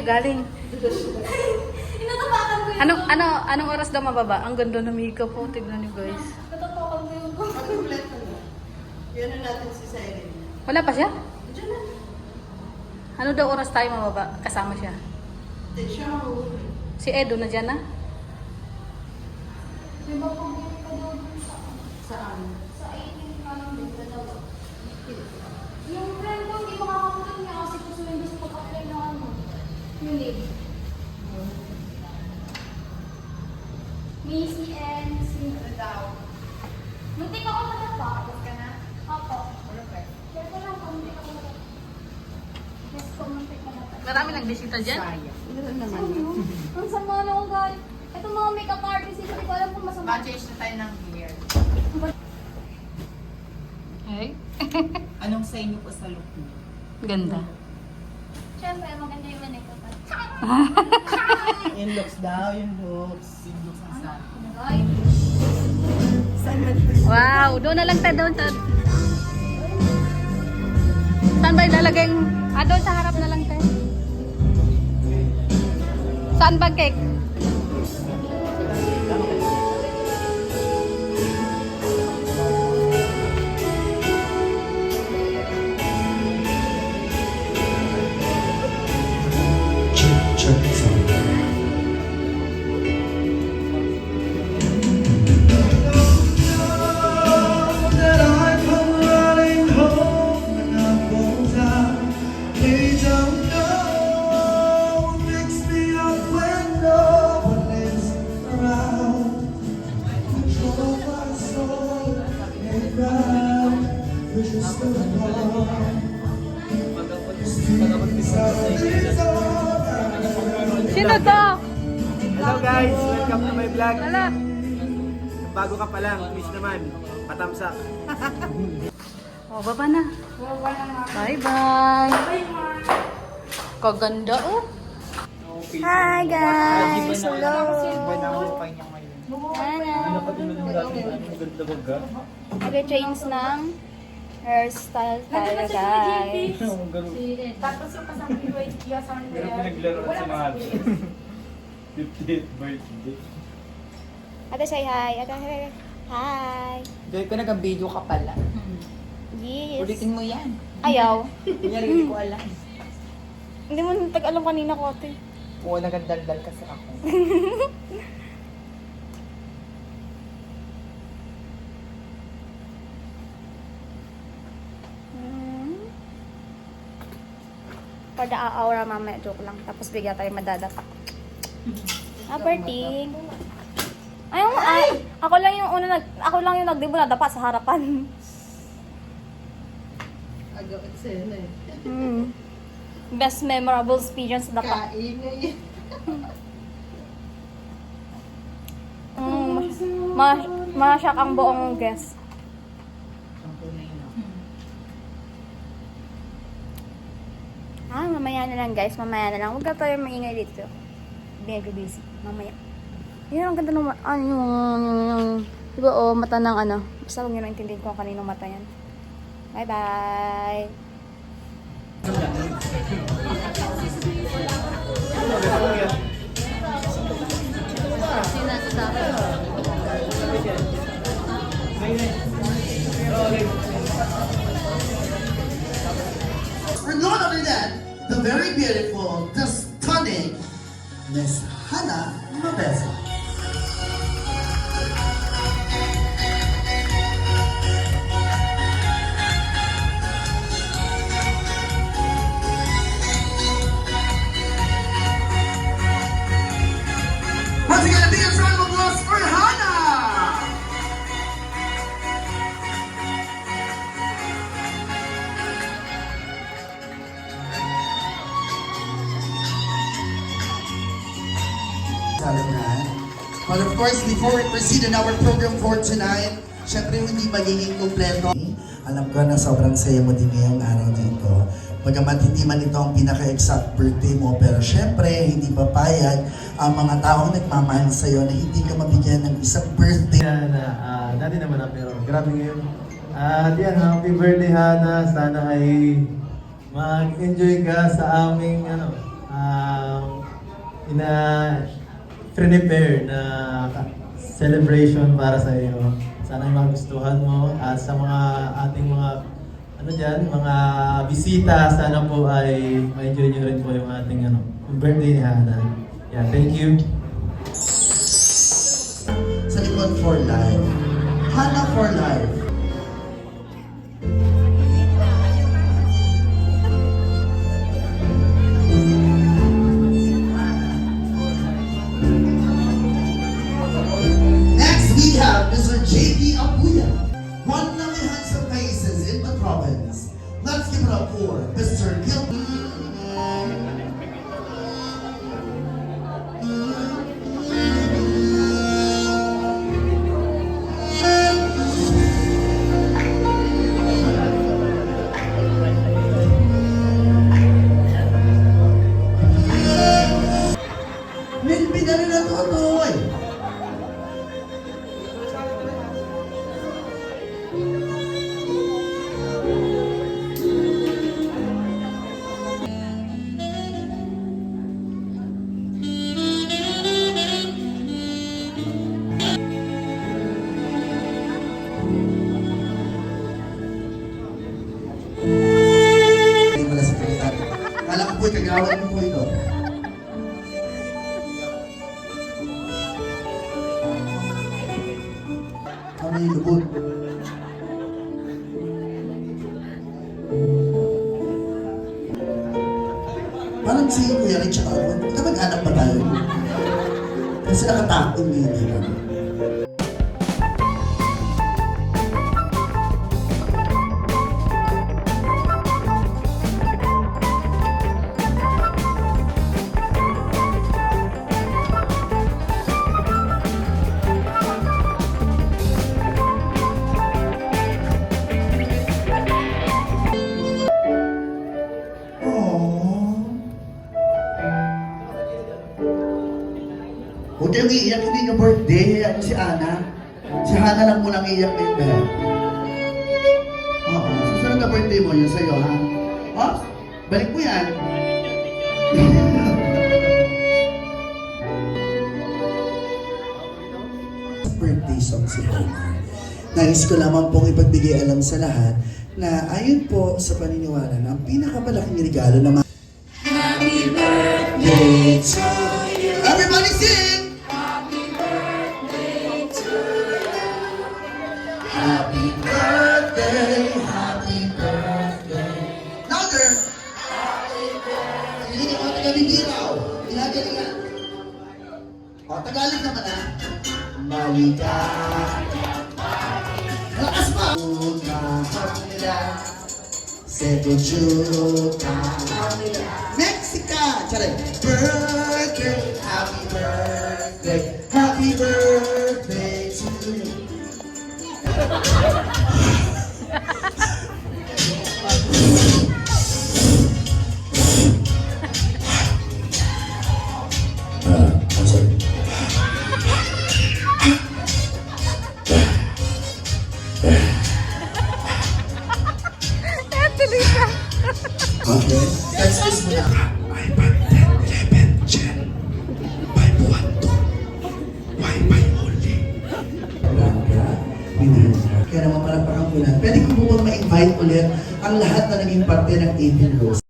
galing? Inatapakan ko yun. Anong oras daw mababa? Ang ganda ng makeup po. Tignan niyo guys. Inatapakan ko yun. Kompleto na. Yan na natin si Siren. Wala pa siya? Diyan na. Ano daw oras tayo mababa? Kasama siya. Hindi siya mahuli. Si Edo na dyan na? Di ba pag hindi ka daw dun sa... Saan? Sa 18 ka lang din ka daw. Yung friend ko, hindi makakapunod niya kasi gusto nyo sa pag-apply ng ano. Yung leave. Missy and Sino daw. Muntik ako matapa. Tapos ka na? Opo. Perfect. Kaya ko lang, muntik ako matapa. Yes po, muntik na matapa. Marami nagbisita dyan? Ano naman? Ang sama na ako, guys. Ito mga makeup artist, hindi ko alam kung masama. Ma-change na tayo ng hair. Hey. Anong sa inyo po sa look niyo? Ganda. Siyempre, maganda yung makeup artist. Yung looks daw, yung looks. Yung looks ang sa Ay, Wow, doon na lang tayo doon sa... Saan ba ilalagay? Doon sa harap na lang tayo. Saan ba cake? Sino to? Hello guys! Welcome to my vlog. Wala. Bago ka pa lang, miss naman. Patamsak. Oh, baba na. Bye-bye. Kaganda oh. Hi guys! Hello! Nag-change ng hairstyle tayo guys. Tapos yung kasama ko ay Yasan Naglaro si Mahal. 50th birthday. Ate say hi. Ate hi. Joy ko nag-video ka pala. Yes. Ulitin mo yan. Ayaw. Kunyari hindi ko alam. Hindi mo tag-alam kanina ko ate. Oo, nagandaldal kasi ako. Pada aura mamaya, joke lang. Tapos bigla tayo madadapa. Berting. Ako lang yung nagdibo na dapa sa harapan. Agaw eksena eh. Best memorable experience sa dapa. Kaingay. Masyak ang buong guest. Mamaya na lang guys. Mamaya na lang. Huwag ka tayo maingay dito. Medyo busy. Mamaya. Yun ang ganda ng yung diba mata ng ano. Basta huwag nyo na intindihin kung kaninong mata yan. Bye bye! And not only that, the very beautiful, the stunning Miss Hannah Mabeza. Once again, a big round of applause for Hannah! But of course, before we proceed in our program for tonight, syempre hindi magiging kompleto. Alam ko na sobrang saya mo din ngayong araw dito. Bagamat hindi man ito ang pinaka-exact birthday mo, pero syempre hindi papayag ang mga taong nagmamahal sa'yo na hindi ka mabigyan ng isang birthday. Dati naman na pero grabe ngayon. At yan, happy birthday Hana. Sana ay mag-enjoy ka sa aming prepare na celebration para sa iyo. Sana ay magustuhan mo at sa mga ating mga mga bisita, sana po ay ma-enjoy nyo rin po yung ating yung birthday ni Hana. Yeah, thank you. Sa likod for life. Hana for life. Next, we have Mr. J.D. Abuya, one of the handsome faces in the province. Let's give it up for Mr. Gil. Milby na rin ang tutoy. Hindi pala sa kalitan. Kala ko po'y kagawad mo po ito. Kami lubod. Parang si Kuya Richard, kamag-anak ba tayo? Kasi nakatakot yung hindi ka. Huwag kayong iiyak, hindi nyo birthday. Hayaan nyo si Ana. Si Hana lang munang iiyak na yun. Oo. Susunod na birthday mo, yun sa'yo, ha? Oh, balik mo yan. Birthday song si Hana. Nais ko lamang pong ipagbigay alam sa lahat na ayon po sa paniniwala na ang pinakamalaking regalo ng mga Happy birthday to you. Everybody sing! Happy birthday to you. Happy birthday, happy birthday. Louder! Happy birthday. Hindi ka mga taga-bibiraw. Ginagalingan. O, Tagalog naman ha. Maligaya. Lakas pa! Setujuta. Mexica! Charay! Birthday, happy birthday to you. I'm sorry. Okay, that's this muna. iPad 10, 11, Gen. 512. Wi-Fi only. Kaya naman pala parang pula. Pwede ko po bang ma-invite ulit ang lahat na naging parte ng 18 Rose?